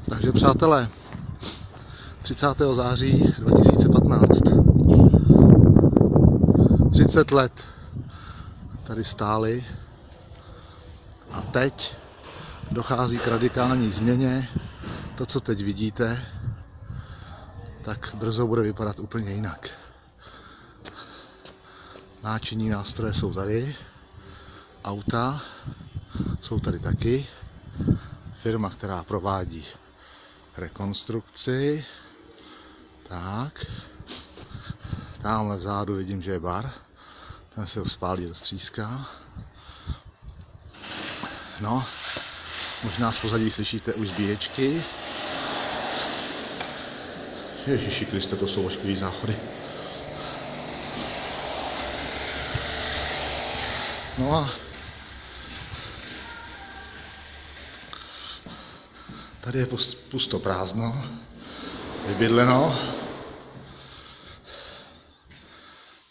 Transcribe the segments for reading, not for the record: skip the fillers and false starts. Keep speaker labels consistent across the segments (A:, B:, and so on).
A: Takže přátelé, 30. září 2015, 30 let tady stáli a teď dochází k radikální změně. To, co teď vidíte, tak brzo bude vypadat úplně jinak. Náčinní nástroje jsou tady, auta jsou tady taky, firma, která provádí rekonstrukci. Tak, tamhle vzadu vidím, že je bar, ten se spálí, roztříská. No, možná z pozadí slyšíte už zbíječky. Ježiši Kriste, to jsou ošklivý záchody. No a tady je pusto prázdno, vybydleno.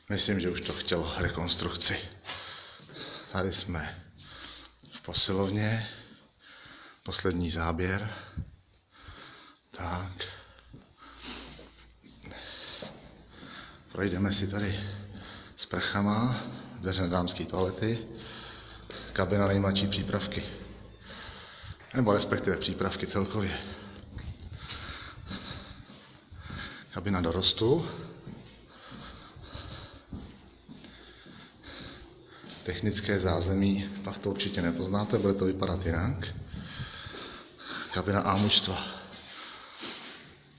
A: Myslím, že už to chtělo rekonstrukci. Tady jsme v posilovně, poslední záběr. Tak. Projdeme si tady sprchama, dveře na dámské toalety, kabina nejmladší přípravky. Nebo respektive přípravky celkově. Kabina dorostu. Technické zázemí, pak to určitě nepoznáte, bude to vypadat jinak. Kabina A mužstva.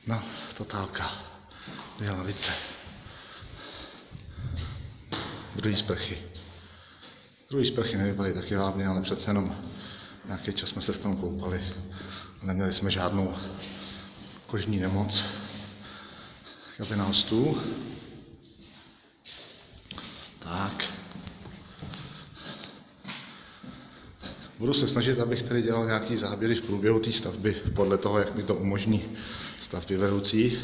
A: No, totálka. 2 lavice. Druhý sprchy nevypadaly taky vábně, ale přece jenom nějaký čas jsme se v tom koupali. Neměli jsme žádnou kožní nemoc. Kabina hostů. Tak. Budu se snažit, abych tady dělal nějaký záběry v průběhu té stavby, podle toho, jak mi to umožní stavby vedoucí.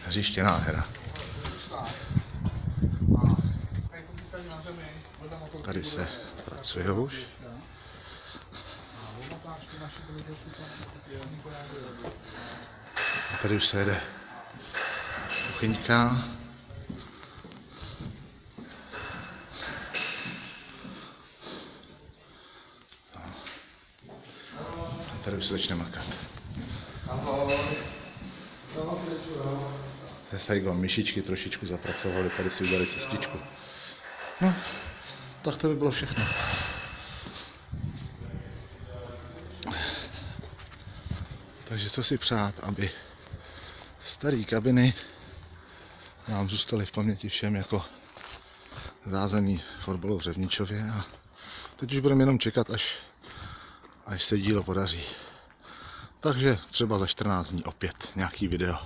A: Hřiště nádhera. Tady se pracuje už. A tady už se jede kuchyňka. A tady už se začne makat. To je Saigon, myšičky trošičku zapracovaly, tady si udělali cestičku. No, tak to by bylo všechno. Takže co si přát, aby staré kabiny nám zůstaly v paměti všem jako zázemí fotbalu v Řevničově. A teď už budeme jenom čekat, až se dílo podaří. Takže třeba za 14 dní opět nějaký video.